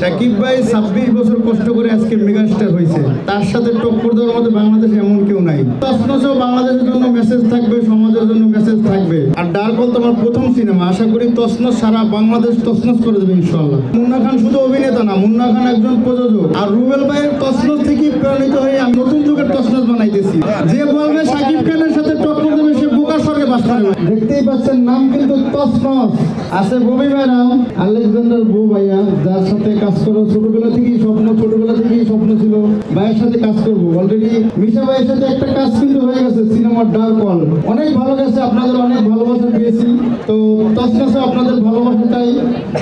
শাকিব ভাই 26 বছর কষ্ট করে আজকে মেগাস্টার হয়েছে, তার সাথে টক্কর দেওয়ার মতো বাংলাদেশে এমন কেউ নাই। তসনসও বাংলাদেশের জন্য মেসেজ থাকবে, সমাজের জন্য মেসেজ থাকবে। আর ডার্কল তো আমার প্রথম সিনেমা, আশা করি তসনস সারা বাংলাদেশ তসনস করে দেবে ইনশাআল্লাহ। মুন্না খান শুধু অভিনেতা না, মুন্না খান একজন প্রযোজক। আর রুবেল ভাইয়ের তসনস থেকে প্রেরণিত হয়ে আমি নতুন যুগের তসনস বানাইতেছি। যে বলবে শাকিব খানের সাথে টক্কর দেবে সে বোকার স্বর্গে বাস করবে। দেখতেই পাচ্ছেন নাম কিন্তু তসনস আছে। ববি ভাই নাম আলেকজান্ডার বউ ভাইয়া, যার সাথে কাজ করো ছোটবেলা থেকেই স্বপ্ন, ছোটবেলা থেকেই স্বপ্ন ছিল ভাইয়ের সাথে কাজ করবো। অলরেডি মিশা ভাইয়ের সাথে একটা কাজ কিন্তু হয়ে গেছে, সিনেমার ডার্কল অনেক ভালো গেছে, আপনাদের অনেক ভালোবাসা পেয়েছি। তো তসনসে আপনাদের ভালোবাসা চাই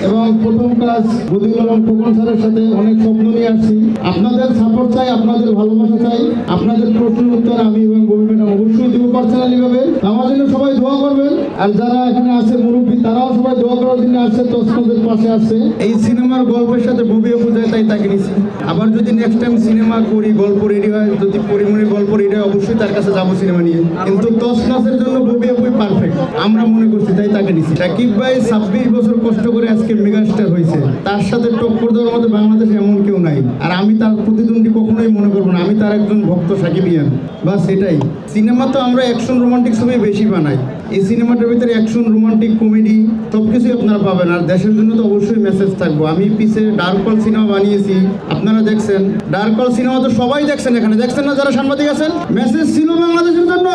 এবং প্রথম কাজ বদিউল আলম খোকন স্যারের সাথে অনেক স্বপ্ন নিয়ে আসছি। আপনাদের সাপোর্ট চাই, আপনাদের ভালোবাসা চাই। আপনাদের প্রশ্নের উত্তর আমি এবং ববি ম্যাডাম অবশ্যই দেবো পার্সোনালি ভাবে। আমার জন্য সবাই দোয়া করবেন, আর যারা এখানে আছে মুরব্বী তারাও সবাই দোয়া করার জন্য আসছে, তসনসের পাশে আসছে। এই সিনেমার গল্পের সাথে ববি আপু যায় তাই তাকে নিচ্ছি। আবার যদি নেক্সট টাইম সিনেমা করি, গল্প রেডি হয়, যদি পরিমণির গল্প রেডি হয়, অবশ্যই তার কাছে যাবো সিনেমা নিয়ে। কিন্তু তসনসের জন্য ববি আপুই পারফেক্ট আমরা মনে করছি, তাই তাকে নিচ্ছি। শাকিব ভাই 26 বছর কষ্ট করে আজকে মেগাস্টার হয়েছে, তার সাথে টক্কর দেওয়ার মতো বাংলাদেশে এমন কেউ নাই। আর আমি তার প্রতিদ্বন্দ্বী কখনোই মনে করবো না, আমি তার একজন ভক্ত সাকিবিয়ান, বাস এটাই। সিনেমা তো আমরা অ্যাকশন রোমান্টিক ছবি বেশি বানাই, এই সিনেমাটার ভিতরে অ্যাকশন রোমান্টিক কমেডি সবকিছুই আপনারা পাবেন। আর দেশের জন্য তো অবশ্যই মেসেজ থাকবো। আমি পিছে ডার্কল সিনেমা বানিয়েছি, আপনারা দেখছেন। ডার্কল সিনেমা তো সবাই দেখছেন, এখানে দেখছেন না যারা সাংবাদিক আছেন? মেসেজ ছিল বাংলাদেশের জন্য,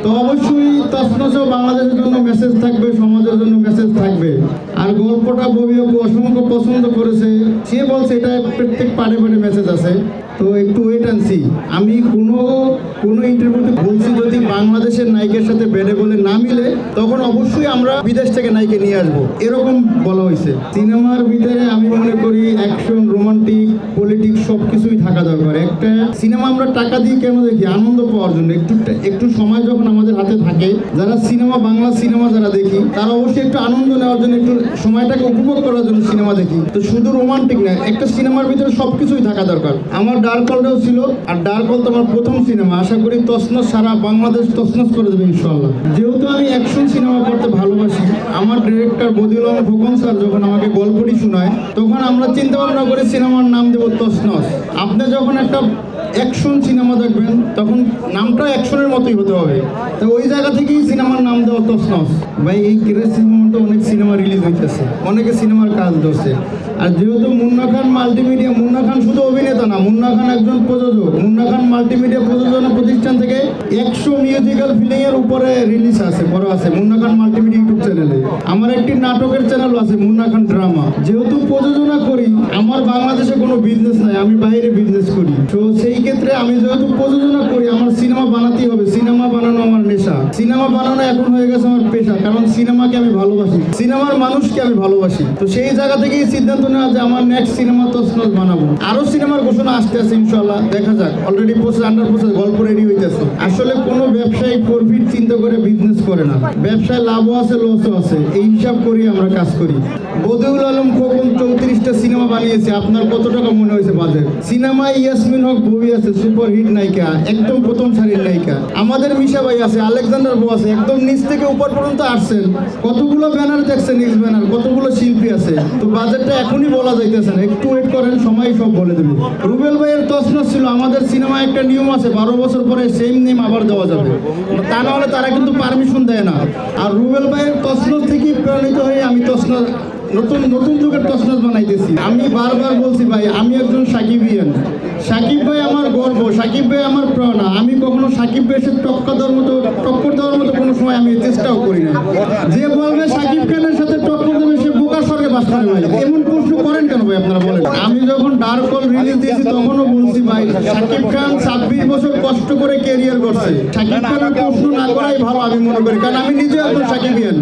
তো অবশ্যই তসনসও বাংলাদেশের জন্য মেসেজ থাকবে, সমাজের জন্য মেসেজ থাকবে। আর গল্পটা ববি আপু অসংখ্য পছন্দ করেছে, সে বলছে এটা প্রত্যেক পাড়ে পাড়ে মেসেজ আছে। তো একটু ওয়েট অ্যান্ড সি। আমি কোনো ইন্টারভিউতে বলছি যদি বাংলাদেশের নায়িকার সাথে বেড়ে বলে না মিলে তখন অবশ্যই আমরা বিদেশ থেকে নায়িকা নিয়ে আসবো, এরকম বলা হয়েছে। সিনেমার ভিতরে আমি মনে করি অ্যাকশন, রোমান্টিক, পলিটিক্স সব কিছুই থাকা দরকার। একটা সিনেমা আমরা টাকা দিয়ে কেন দেখি? আনন্দ পাওয়ার জন্য। একটু সময় যখন আমাদের হাতে থাকে, যারা সিনেমা, বাংলা সিনেমা যারা দেখি, তারা অবশ্যই একটু আনন্দ নেওয়ার জন্য, একটু সময়টাকে উপভোগ করার জন্য সিনেমা দেখি। তো শুধু রোমান্টিক না, একটা সিনেমার ভিতরে সবকিছুই থাকা দরকার। আমার ডার্কলটাও ছিল, আর ডার্কল তো আমার প্রথম সিনেমা, আশা করি তসনস সারা বাংলাদেশ তসনস করে দেবে ইনশাআল্লাহ। যেহেতু আমি অ্যাকশন সিনেমা করতে ভালোবাসি, আমার ডিরেক্টর বদিউল আলম খোকন স্যার যখন আমাকে গল্পটি শোনায়, তখন আমরা চিন্তা ভাবনা করে সিনেমার নাম দেবো তসনস। আপনি যখন একটা অ্যাকশন সিনেমা দেখবেন তখন নামটা অ্যাকশনের মতোই হতে হবে, তো ওই জায়গা থেকেই সিনেমার নাম দেওয়া তসনস। ভাই এই ক্রেসির মতো অনেক সিনেমা রিলিজ হইতেছে, অনেকে সিনেমার কাজ ধরছে। আর যেহেতু মুন্না খান মাল্টিমিডিয়া, মুন্না খান শুধু অভিনেতা না, মুন্না খান একজন প্রযোজক। মুন্না খান মাল্টিমিডিয়া প্রযোজনা প্রতিষ্ঠান থেকে 100 মিউজিক্যাল ফিল্ম এর উপরে রিলিজ আছে, বড় আছে মুন্না খান মাল্টিমিডিয়া ইউটিউব চ্যানেলে। আমার একটি নাটকের চ্যানেল আছে মুন্না খান ড্রামা। যেহেতু প্রযোজনা করি, আমার বাংলাদেশে কোনো বিজনেস নাই, আমি বাইরে বিজনেস করি। তো সেই ক্ষেত্রে আমি যেহেতু প্রযোজনা করি, আমার সিনেমা বানাতেই হবে। সিনেমা বানানো আমার নেশা, সিনেমা বানানো এখন হয়ে গেছে আমার পেশা, কারণ সিনেমাকে আমি ভালোবাসি, সিনেমার মানুষকে আমি ভালোবাসি। তো সেই জায়গা থেকেই সিদ্ধান্ত নেওয়া যে আমার নেক্সট সিনেমা তসনস বানাবো। আরো সিনেমার ঘোষণা আসতে আছে ইনশাআল্লাহ, দেখা যাক। অলরেডি আন্ডার প্রসেস, গল্প রেডি হইতেছে। আসলে কোনো ব্যবসায়ী প্রফিট চিন্তা করে বিজনেস করে না, ব্যবসায় লাভও আছে লসও আছে, এই হিসাব করি আমরা কাজ করি। বদিউল আলম খোকন 34টা সিনেমা বানিয়েছে, আপনার কত টাকা মনে হয়েছে বাজেট? সিনেমায় ইয়াসমিন হক ববি আছে, সুপার হিট নায়িকা, একদম প্রথম সারির নায়িকা। আমাদের মিশা ভাই আছে, আলেকজান্ডার বউ আছে, একদম নিচ থেকে উপর পর্যন্ত আসছেন। কতগুলো ব্যানার দেখছেন, নিউজ ব্যানার, কতগুলো শিল্পী আছে। তো বাজেটটা এখনই বলা যাইতেছে না, একটু ওয়েট করেন, সময় সব বলে দেবে। রুবেল ভাইয়ের তসনস ছিল, আমাদের সিনেমায় একটা নিয়ম আছে, 12 বছর পরে সেম নেম আবার দেওয়া যাবে, তা না হলে তারা কিন্তু পারমিশন দেয় না। আর রুবেল ভাইয়ের তসনস থেকেই প্রেরণিত হয়ে আমি তসনস নতুন যুগের তসনস বানাইতেছি। আমি বারবার বলছি ভাই, আমি একজন সাকিবিয়ান। সাকিব ভাই আমার গর্ব, সাকিব ভাই আমার প্রেরণা। আমি কখনো সাকিব ভাইয়ের সাথে টক্কর দেওয়ার মতো কোনো সময় আমি চেষ্টাও করি না। যে বলবে সাকিব খানের সাথে টক্কর দেবে সে বোকার স্বর্গে বাস করে। ভাই এমন প্রশ্ন করেন কেন ভাই আপনারা বলেন? আমি যখন ডার্কল রিলিজ দিয়েছি তখনও বলছি ভাই, সাকিব খান 26 বছর কষ্ট করে ক্যারিয়ার করছে, সাকিব খানের প্রশ্ন না করাই ভালো আমি মনে করি, কারণ আমি নিজে একজন সাকিবিয়ান।